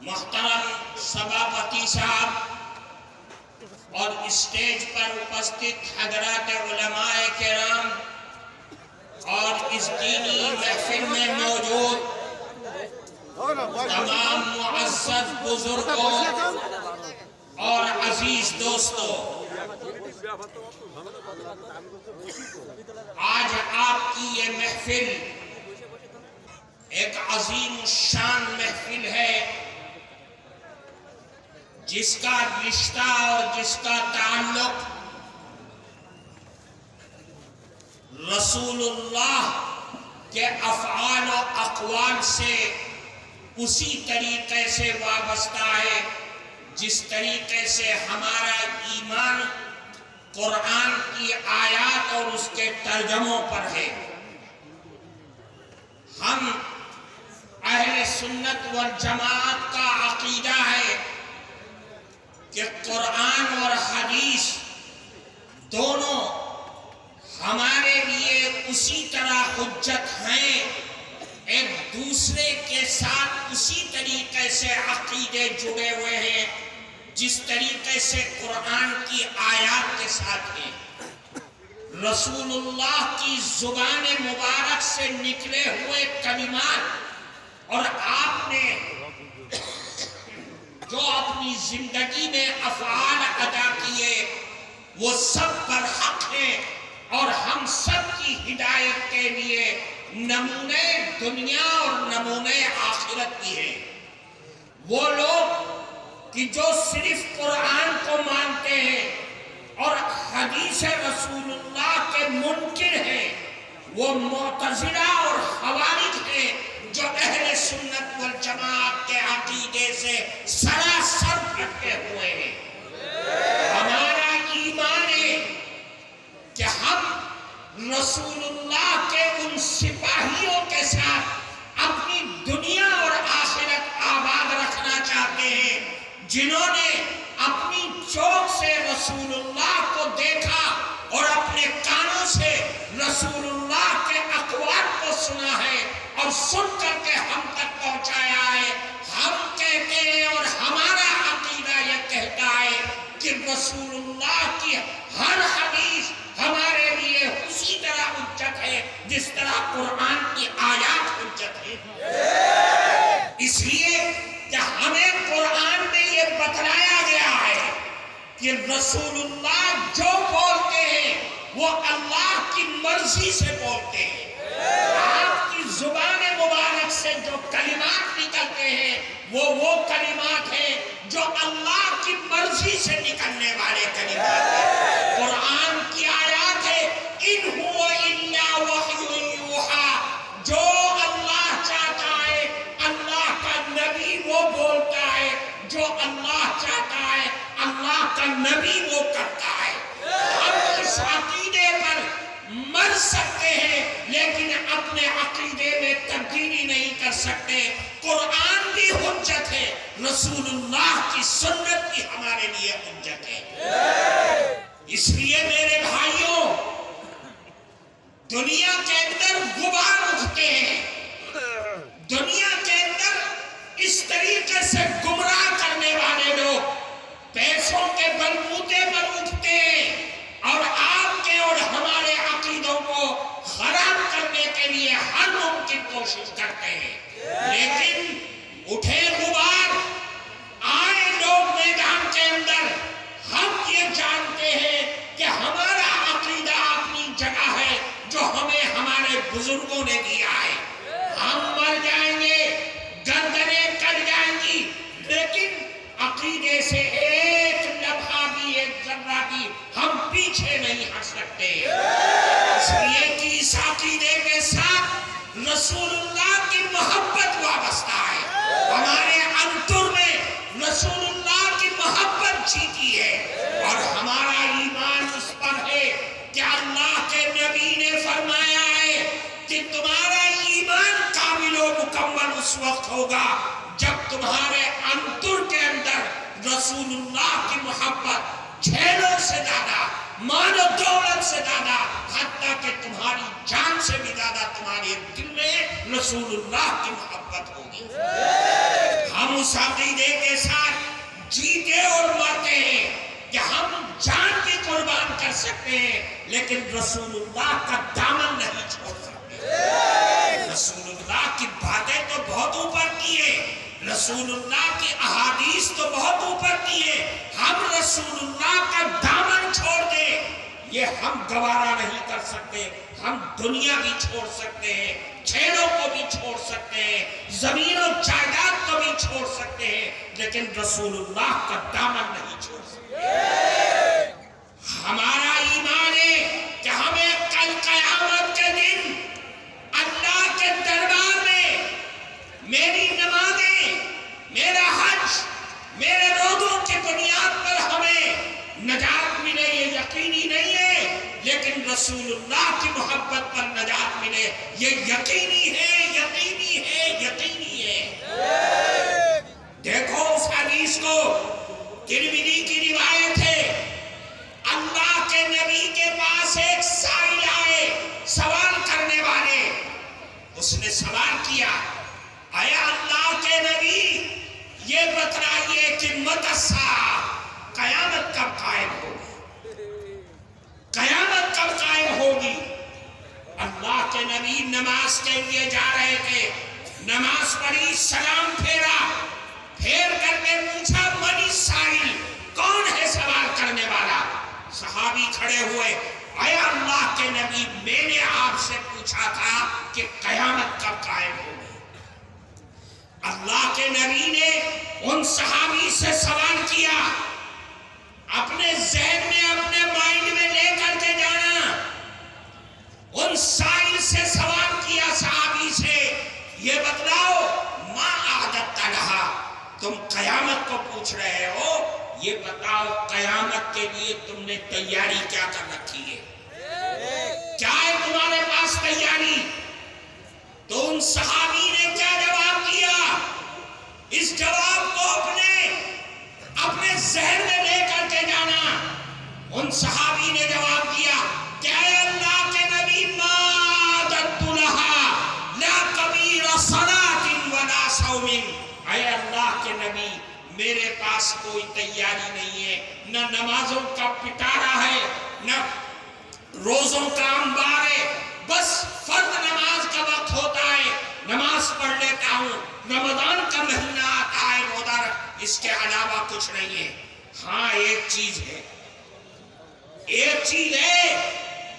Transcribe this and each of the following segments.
محترم سبھاپتی صاحب اور اسٹیج پر اپستھت حضرات علماء کرام اور اس دینی محفل میں موجود تمام معزز بزرگوں اور عزیز دوستوں، آج آپ کی یہ محفل ایک عظیم الشان محفل ہے جس کا رشتہ اور جس کا تعلق رسول اللہ کے افعال و اقوال سے اسی طریقے سے وابستہ ہے جس طریقے سے ہمارا ایمان قرآن کی آیات اور اس کے ترجموں پر ہے۔ ہم اہل سنت والجماعت کا عقیدہ ہے کہ قرآن اور حدیث دونوں ہمارے لیے اسی طرح حجت ہیں، ایک دوسرے کے ساتھ اسی طریقے سے عقیدے جڑے ہوئے ہیں جس طریقے سے قرآن کی آیات کے ساتھ ہیں۔ رسول اللہ کی زبان مبارک سے نکلے ہوئے کلمات اور آپ نے جو اپنی زندگی میں افعال ادا کیے وہ سب برحق ہیں اور ہم سب کی ہدایت کے لیے نمونے دنیا اور نمونے آخرت کی ہیں۔ وہ لوگ کہ جو صرف قرآن کو مانتے ہیں اور حدیث رسول اللہ کے منکر ہیں، وہ معتزلہ اور خوارج ہیں جو اہل سنت والجماعت کے عقیدے سے سراسر بھٹکے ہوئے ہیں۔ ہمارا ایمان ہے کہ ہم رسول اللہ کے ان سپاہیوں کے ساتھ اپنی دنیا اور آخرت آباد رکھنا چاہتے ہیں جنہوں نے اپنی چوک سے رسول اللہ کو دیکھا اور اپنے کانوں سے رسول اللہ کے اقوال کو سنا ہے اور سن کر کے ہم تک پہنچایا ہے۔ ہم کہتے ہیں اور ہمارا عقیدہ یہ کہتا ہے کہ رسول اللہ کی ہر حدیث ہمارے لیے اسی طرح حجت ہے جس طرح قرآن کی آیات حجت ہے۔ اس لیے کہ ہمیں قرآن میں یہ بتلایا گیا ہے کہ رسول اللہ جو بولتے ہیں وہ اللہ کی مرضی سے بولتے ہیں۔ آپ کی زبان مبارک سے جو کلمات نکلتے ہیں وہ کلمات ہیں جو اللہ کی مرضی سے نکلنے والے کلمات ہیں۔ قرآن کی آیات ہے ان هو الا وحی یوحی، جو اللہ چاہتا ہے اللہ کا نبی وہ بولتا ہے، جو اللہ چاہتا ہے اللہ کا نبی وہ کرتا ہے۔ ہم اس عقیدے پر مر سکتے ہیں لیکن اپنے عقیدے میں تبدیلی نہیں کر سکتے۔ قرآن بھی حجت ہے، رسول اللہ کی سنت بھی ہمارے لیے حجت ہے۔ اس لیے میرے بھائیوں، دنیا کے اندر غبار اٹھتے ہیں، دنیا کے اندر اس طریقے سے گمراہ کرنے والے لوگ پیسوں کے بلبوتے پر اٹھتے ہیں اور آپ کے اور ہمارے عقیدوں کو خراب کرنے کے لیے ہر ممکن کوشش کرتے ہیں۔ لیکن اٹھے غبار، آئے لوگ میدان کے اندر، ہم یہ جانتے ہیں کہ ہمارا عقیدہ اپنی جگہ ہے جو ہمیں ہمارے بزرگوں نے دیا ہے۔ ہم مر جائیں گے، گردنیں کٹ جائیں گی، لیکن عقیدے سے ایک لمحہ بھی، ایک ذرہ بھی ہم پیچھے نہیں ہٹ سکتے۔ اس لیے کہ اس عقیدے کے ساتھ رسول اللہ کی محبت وابستہ ہے۔ ہمارے انتر میں رسول اللہ کی محبت جیتی ہے اور ہمارا ایمان اس پر ہے کہ اللہ کے نبی نے فرمایا ہے کہ تمہارا ایمان کامل و مکمل اس وقت ہوگا جب تمہارے انتر کے اندر رسول اللہ کی محبت جھیلوں سے زیادہ مال و دولت سے زیادہ، حتیٰ کہ تمہاری جان سے بھی زیادہ تمہارے دل میں رسول اللہ کی محبت ہوگی۔ ہم اس عقیدے کے ساتھ جیتے اور مرتے ہیں کہ ہم جان بھی قربان کر سکتے ہیں لیکن رسول اللہ کا دامن نہیں چھوڑ سکتے۔ رسول اللہ کی باتیں تو بہت اوپر کی ہے، رسول اللہ کی احادیث تو بہت اوپر کی ہے، ہم رسول اللہ کا دامن چھوڑ دیں یہ ہم گوارا نہیں کر سکتے۔ ہم دنیا بھی چھوڑ سکتے ہیں، چھیڑوں کو بھی چھوڑ سکتے ہیں، زمین و جائیداد کو بھی چھوڑ سکتے ہیں، لیکن رسول اللہ کا دامن نہیں چھوڑ سکتے۔ ہمارا ایمان ہے کہ ہمیں کل قیامت کے دن اللہ کے دربار میں میری نمازیں، میرا حج، میرے روزوں کی بنیاد پر ہمیں نجات ملے یہ یقینی نہیں ہے، لیکن رسول اللہ کی محبت پر نجات ملے یہ یقینی ہے، یقینی ہے، یقینی ہے۔ دیکھو اس حدیث کو، ترمذی کی روایت ہے، اللہ کے نبی کے پاس ایک سائل آئے، سوال کرنے والے۔ اس نے سوال کیا، اے اللہ کے نبی یہ بتلائیے کہ متی الساعہ، قیامت کب قائم ہوگی، قیامت کب قائم ہوگی؟ اللہ کے نبی نماز کے لیے جا رہے تھے، نماز پڑھی، سلام پھیرا، پھیر کر کے پوچھا من السائل، کون ہے سوال کرنے والا؟ صحابی کھڑے ہوئے، اے اللہ کے نبی میں نے آپ سے پوچھا تھا کہ قیامت کب قائم ہوگی۔ اللہ کے نبی نے ان صحابی سے سوال کیا، اپنے ذہن میں اپنے مائنڈ میں لے کر کے جانا، ان سائل سے سوال کیا صحابی سے، یہ بتلاؤ ما اعددت لہا، تم قیامت کو پوچھ رہے ہو، یہ بتاؤ قیامت کے لیے تم نے تیاری کیا کر رکھی ہے، کیا ہے تمہارے پاس تیاری؟ تو ان صحابی نے کیا جواب دیا؟ اس جواب کو اپنے ذہن میں لے کر کے جانا۔ ان صحابی نے جواب دیا کہ اے اللہ کے نبی ما اعددت لہا لا کبیر صلاۃ ولا صوم، اے اللہ کے نبی میرے پاس کوئی تیاری نہیں ہے، نہ نمازوں کا پٹارا ہے، نہ روزوں کا انبار ہے، بس فرض نماز کا وقت ہوتا ہے نماز پڑھ لیتا ہوں، رمضان کا مہینہ آتا ہے روزہ رکھ، اس کے علاوہ کچھ نہیں ہے۔ ہاں ایک چیز ہے، ایک چیز ہے،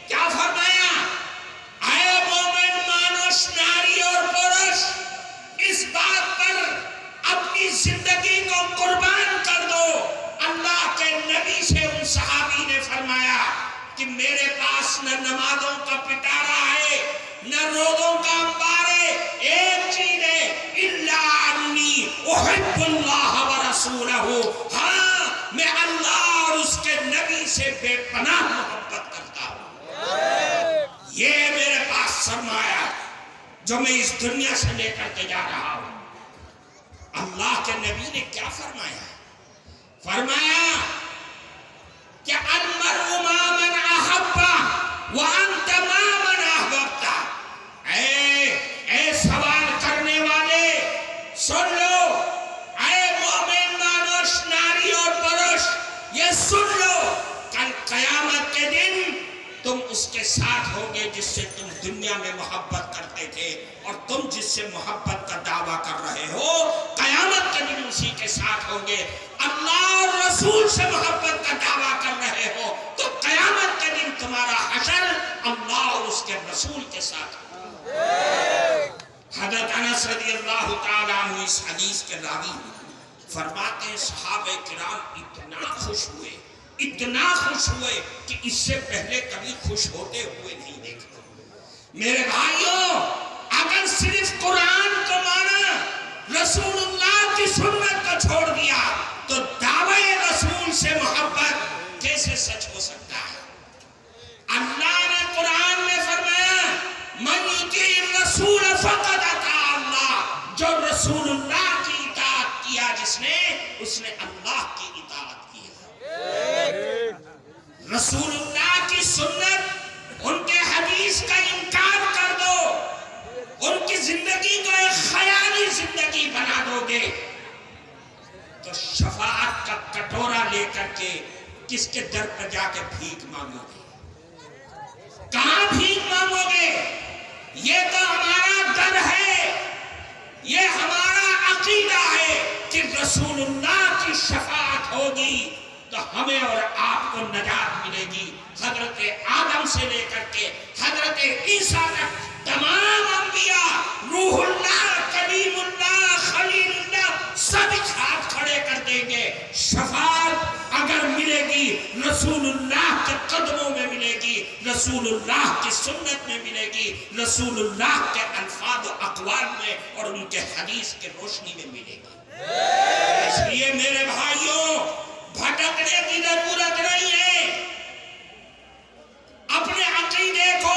کیا فرمایا؟ اے مومن مانوس ناری اور پرش، اس بات پر اپنی زندگی کو قربان کر دو۔ اللہ کے نبی سے ان صحابی نے فرمایا کہ میرے پاس نہ نمازوں کا پٹارا ہے، نہ روزوں کا انبار ہے، ایک چیز ہے، الا انی احب اللہ ورسولہ، ہاں میں اللہ اور اس کے نبی سے بے پناہ محبت کرتا ہوں۔ یہ میرے پاس سرمایہ ہے جو میں اس دنیا سے لے کر کے جا رہا ہوں۔ اللہ کے نبی نے کیا فرمایا؟ فرمایا کہ المرء ما من احب وانت ما من احببت۔ اے سوال کرنے والے سن لو، اے مومن مانوس ناری اور پرش یہ سن لو، کل قیامت کے دن تم اس کے ساتھ ہوگے جس سے تم دنیا میں محبت کرتے تھے، اور تم جس سے محبت کا دعویٰ کر رہے ہو قیامت کے دن اسی کے ساتھ ہوگے۔ اللہ اور رسول سے محبت کا دعویٰ کر رہے ہو تو قیامت کے دن تمہارا حشر اللہ اور اس کے رسول کے ساتھ ہوگا۔ حضرت انس رضی اللہ تعالیٰ عنہ اس حدیث کے راوی فرماتے ہیں صحابہ کرام اتنا خوش ہوئے، اتنا خوش ہوئے کہ اس سے پہلے کبھی خوش ہوتے ہوئے نہیں دیکھتے۔ میرے بھائیوں، اگر صرف قرآن کو مانا، رسول اللہ کی سنت کو چھوڑ دیا تو دعوی رسول سے محبت کیسے سچ ہو سکتا ہے؟ اللہ نے قرآن میں فرمایا من یطیع الرسول فقد اطاع اللہ، جو رسول اللہ کی اطاعت کیا جس نے، اس نے اللہ کی اطاعت کی ہے۔ رسول اللہ کی سنت، ان کے حدیث کا انکار کر دو، ان کی زندگی کو ایک خیالی زندگی بنا دو گے، تو شفاعت کا کٹورا لے کر کے کس کے در پر جا کے بھیک مانگو گے؟ کہاں بھیک مانگو گے؟ یہ تو ہمارا در ہے، یہ ہمارا عقیدہ ہے کہ رسول اللہ کی شفاعت ہوگی تو ہمیں اور آپ کو نجات ملے گی۔ حضرت آدم سے لے کر کے حضرت عیسیٰ تک تمام انبیاء، روح اللہ، کلیم اللہ، خلیل اللہ، سب ہاتھ کھڑے کر دیں گے۔ شفاعت اگر ملے گی رسول اللہ کے قدموں میں ملے گی، رسول اللہ کی سنت میں ملے گی، رسول اللہ کے الفاظ و اقوال میں اور ان کے حدیث کے روشنی میں ملے گی۔ اس لیے میرے بھائیوں، بھٹکنے کی ضرورت نہیں ہے، اپنے عقیدے کو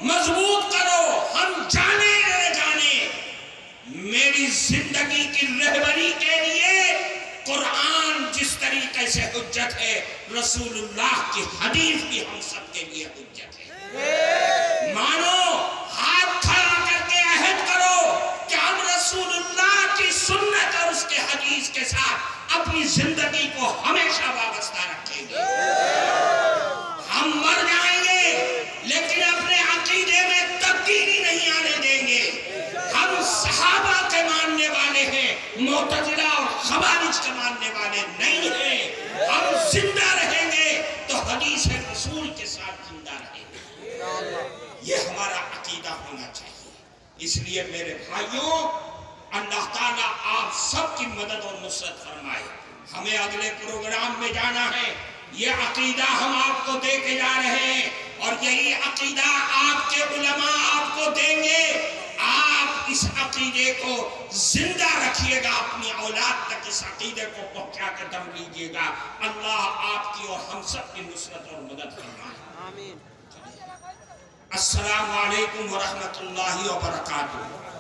مضبوط کرو۔ ہم جانے نہ جانے، میری زندگی کی رہبری کے لیے قرآن جس طریقے سے حجت ہے، رسول اللہ کی حدیث بھی ہم سب کے لیے حجت ہے۔ مانو، ہاتھ کھڑا کر کے عہد کرو کہ ہم رسول اللہ کی سنت اور اس کے حدیث کے ساتھ اپنی زندگی کو ہمیشہ وابستہ رکھیں گے۔ ہم مر جائیں گے لیکن اپنے عقیدے میں تبدیلی نہیں آنے دیں گے۔ ہم صحابہ کے ماننے والے ہیں، معتزلہ اور خوارج کے ماننے والے نہیں ہیں۔ ہم زندہ رہیں گے تو حدیث رسول کے ساتھ زندہ رہیں گے۔ یہ ہمارا عقیدہ ہونا چاہیے۔ اس لیے میرے بھائیوں، اللہ تعالیٰ آپ سب کی مدد اور نصرت فرمائے۔ ہمیں اگلے پروگرام میں جانا ہے، یہ عقیدہ ہم آپ کو دے کے جا رہے ہیں اور یہی عقیدہ آپ کے علماء آپ کو دیں گے۔ آپ اس عقیدے کو زندہ رکھیے گا، اپنی اولاد تک اس عقیدے کو پہنچا کر دم لیجیے گا۔ اللہ آپ کی اور ہم سب کی نصرت اور مدد فرمائے۔ آمین۔ السلام علیکم ورحمۃ اللہ وبرکاتہ۔